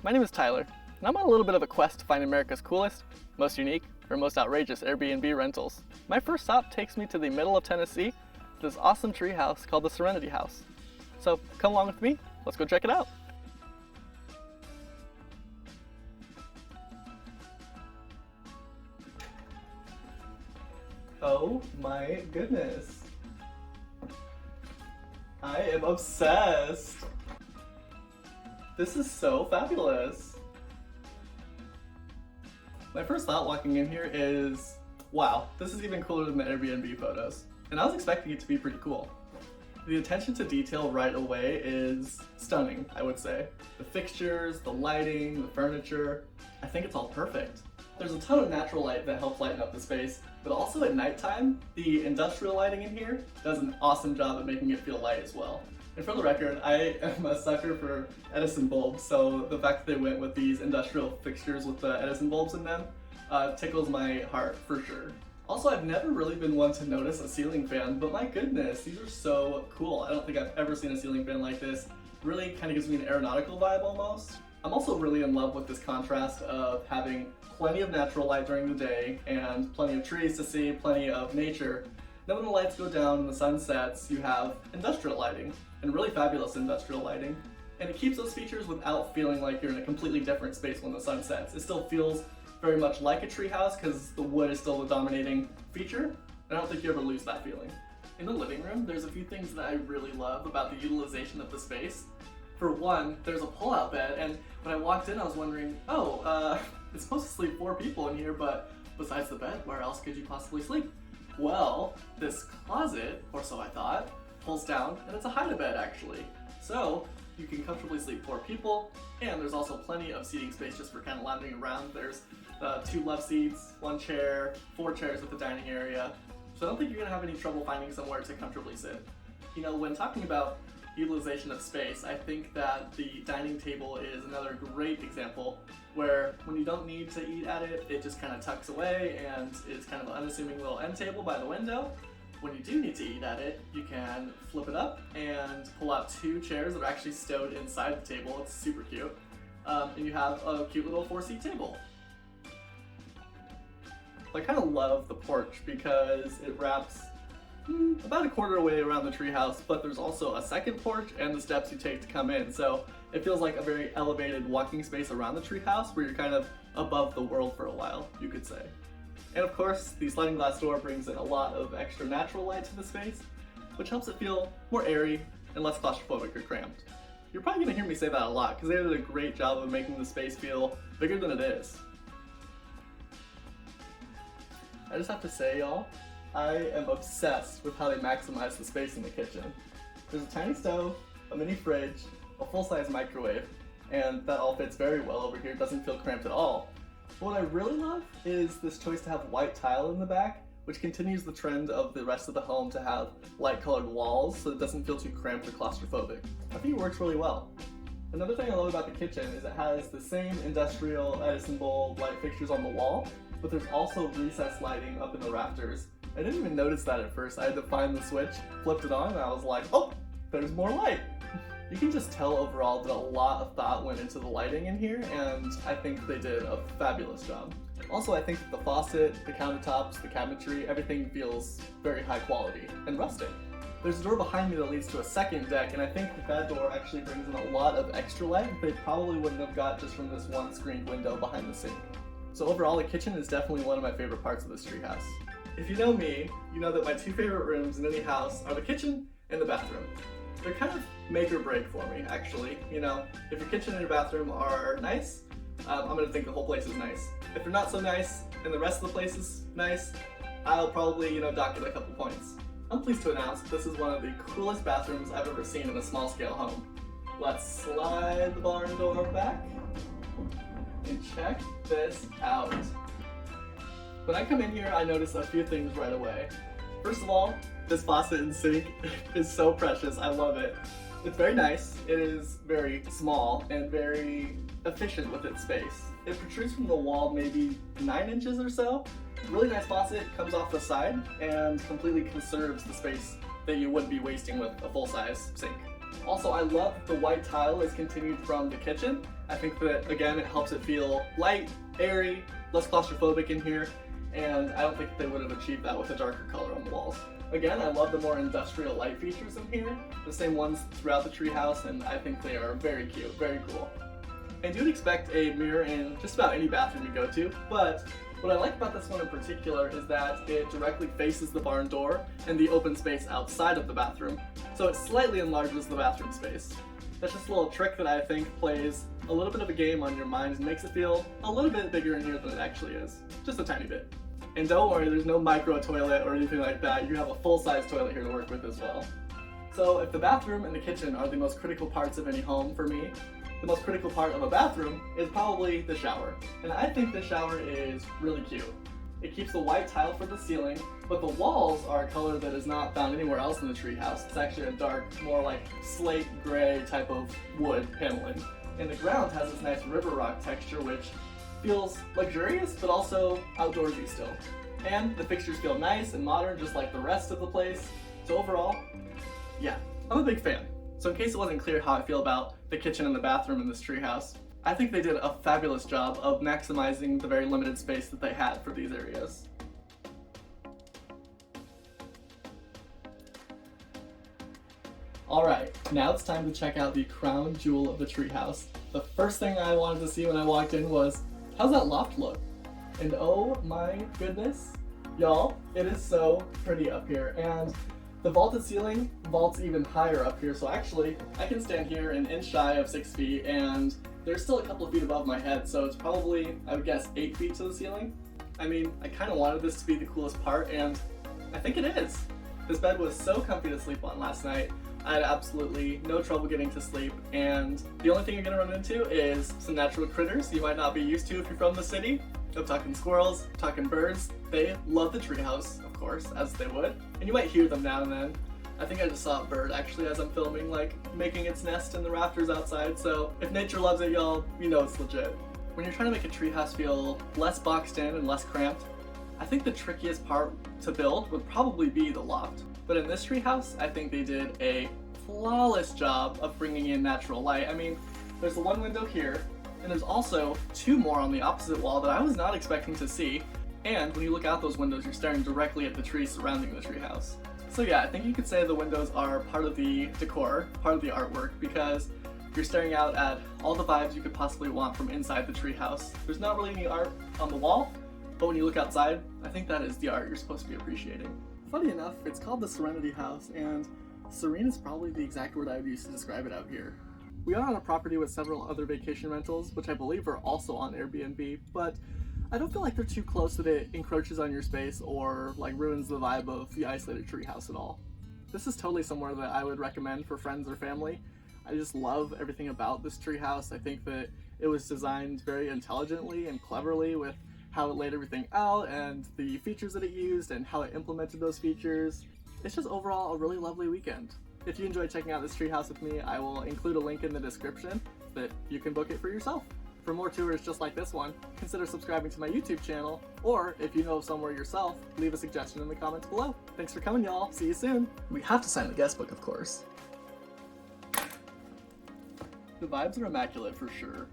My name is Tyler, and I'm on a little bit of a quest to find America's coolest, most unique, or most outrageous Airbnb rentals. My first stop takes me to the middle of Tennessee to this awesome tree house called the Serenity House. So come along with me, let's go check it out. Oh my goodness. I am obsessed. This is so fabulous. My first thought walking in here is, wow, this is even cooler than the Airbnb photos. And I was expecting it to be pretty cool. The attention to detail right away is stunning, I would say. The fixtures, the lighting, the furniture, I think it's all perfect. There's a ton of natural light that helps lighten up the space, but also at nighttime, the industrial lighting in here does an awesome job at making it feel light as well. And for the record, I am a sucker for Edison bulbs, so the fact that they went with these industrial fixtures with the Edison bulbs in them tickles my heart for sure. Also, I've never really been one to notice a ceiling fan, but my goodness, these are so cool. I don't think I've ever seen a ceiling fan like this. It really kind of gives me an aeronautical vibe almost. I'm also really in love with this contrast of having plenty of natural light during the day and plenty of trees to see, plenty of nature. Then when the lights go down and the sun sets, you have industrial lighting, and really fabulous industrial lighting. And it keeps those features without feeling like you're in a completely different space when the sun sets. It still feels very much like a treehouse because the wood is still the dominating feature. And I don't think you ever lose that feeling. In the living room, there's a few things that I really love about the utilization of the space. For one, there's a pull-out bed, and when I walked in I was wondering, it's supposed to sleep 4 people in here, but besides the bed, where else could you possibly sleep? Well, this closet, or so I thought, pulls down, and it's a hide-a-bed actually. So you can comfortably sleep 4 people, and there's also plenty of seating space just for kind of lounging around. There's 2 love seats, 1 chair, 4 chairs with the dining area. So I don't think you're gonna have any trouble finding somewhere to comfortably sit. You know, when talking about utilization of space, I think that the dining table is another great example where when you don't need to eat at it, it just kind of tucks away and is kind of an unassuming little end table by the window. When you do need to eat at it, you can flip it up and pull out 2 chairs that are actually stowed inside the table. It's super cute. And you have a cute little 4-seat table. I kind of love the porch because it wraps about a quarter way around the treehouse, but there's also a second porch and the steps you take to come in. So it feels like a very elevated walking space around the treehouse where you're kind of above the world for a while, you could say. And of course, the sliding glass door brings in a lot of extra natural light to the space, which helps it feel more airy and less claustrophobic or cramped. You're probably gonna hear me say that a lot because they did a great job of making the space feel bigger than it is. I just have to say, y'all, I am obsessed with how they maximize the space in the kitchen. There's a tiny stove, a mini fridge, a full-size microwave, and that all fits very well over here. It doesn't feel cramped at all. But what I really love is this choice to have white tile in the back, which continues the trend of the rest of the home to have light-colored walls so it doesn't feel too cramped or claustrophobic. I think it works really well. Another thing I love about the kitchen is it has the same industrial Edison bulb light fixtures on the wall, but there's also recessed lighting up in the rafters. I didn't even notice that at first. I had to find the switch, flipped it on, and I was like, oh, there's more light. You can just tell overall that a lot of thought went into the lighting in here, and I think they did a fabulous job. Also, I think that the faucet, the countertops, the cabinetry, everything feels very high quality and rustic. There's a door behind me that leads to a second deck, and I think that door actually brings in a lot of extra light that they probably wouldn't have got just from this one screened window behind the sink. So overall, the kitchen is definitely one of my favorite parts of this treehouse. If you know me, you know that my 2 favorite rooms in any house are the kitchen and the bathroom. They're kind of make or break for me, actually. You know, if your kitchen and your bathroom are nice, I'm gonna think the whole place is nice. If they're not so nice and the rest of the place is nice, I'll probably, dock it a couple points. I'm pleased to announce this is one of the coolest bathrooms I've ever seen in a small scale home. Let's slide the barn door back and check this out. When I come in here, I notice a few things right away. First of all, this faucet and sink is so precious. I love it. It's very nice. It is very small and very efficient with its space. It protrudes from the wall maybe 9 inches or so. Really nice faucet, comes off the side and completely conserves the space that you wouldn't be wasting with a full-size sink. Also, I love the white tile is continued from the kitchen. I think that, again, it helps it feel light, airy, less claustrophobic in here, and I don't think they would have achieved that with a darker color on the walls. Again, I love the more industrial light features in here, the same ones throughout the treehouse, and I think they are very cute, very cool. And you'd expect a mirror in just about any bathroom you go to, but what I like about this one in particular is that it directly faces the barn door and the open space outside of the bathroom, so it slightly enlarges the bathroom space. That's just a little trick that I think plays a little bit of a game on your mind and makes it feel a little bit bigger in here than it actually is. Just a tiny bit. And don't worry, there's no micro toilet or anything like that. You have a full-size toilet here to work with as well. So if the bathroom and the kitchen are the most critical parts of any home for me, the most critical part of a bathroom is probably the shower. And I think the shower is really cute. It keeps the white tile for the ceiling, but the walls are a color that is not found anywhere else in the treehouse. It's actually a dark, more like slate gray type of wood paneling. And the ground has this nice river rock texture, which feels luxurious, but also outdoorsy still. And the fixtures feel nice and modern, just like the rest of the place. So overall, yeah, I'm a big fan. So in case it wasn't clear how I feel about the kitchen and the bathroom in this treehouse, I think they did a fabulous job of maximizing the very limited space that they had for these areas. Alright, now it's time to check out the crown jewel of the treehouse. The first thing I wanted to see when I walked in was, how's that loft look? And oh my goodness, y'all, it is so pretty up here. And the vaulted ceiling vaults even higher up here, so actually I can stand here an inch shy of 6 feet and there's still a couple of feet above my head, so it's probably, I would guess, 8 feet to the ceiling. I mean, I kind of wanted this to be the coolest part, and I think it is. This bed was so comfy to sleep on last night. I had absolutely no trouble getting to sleep, and the only thing you're gonna run into is some natural critters you might not be used to if you're from the city. I'm talking squirrels, I'm talking birds. They love the treehouse, of course, as they would, and you might hear them now and then. I think I just saw a bird actually as I'm filming, like making its nest in the rafters outside, so if nature loves it, y'all, you know it's legit. When you're trying to make a treehouse feel less boxed in and less cramped, I think the trickiest part to build would probably be the loft. But in this treehouse, I think they did a flawless job of bringing in natural light. I mean, there's the one window here, and there's also 2 more on the opposite wall that I was not expecting to see. And when you look out those windows, you're staring directly at the trees surrounding the treehouse. So yeah, I think you could say the windows are part of the decor, part of the artwork, because you're staring out at all the vibes you could possibly want from inside the treehouse. There's not really any art on the wall, but when you look outside, I think that is the art you're supposed to be appreciating. Funny enough, it's called the Serenity House, and serene is probably the exact word I would use to describe it out here. We are on a property with several other vacation rentals, which I believe are also on Airbnb, but I don't feel like they're too close that it encroaches on your space or like ruins the vibe of the isolated treehouse at all. This is totally somewhere that I would recommend for friends or family. I just love everything about this treehouse. I think that it was designed very intelligently and cleverly with how it laid everything out and the features that it used and how it implemented those features. It's just overall a really lovely weekend. If you enjoyed checking out this treehouse with me, I will include a link in the description that you can book it for yourself. For more tours just like this one, consider subscribing to my YouTube channel, or if you know of somewhere yourself, leave a suggestion in the comments below. Thanks for coming, y'all. See you soon. We have to sign the guest book, of course. The vibes are immaculate for sure.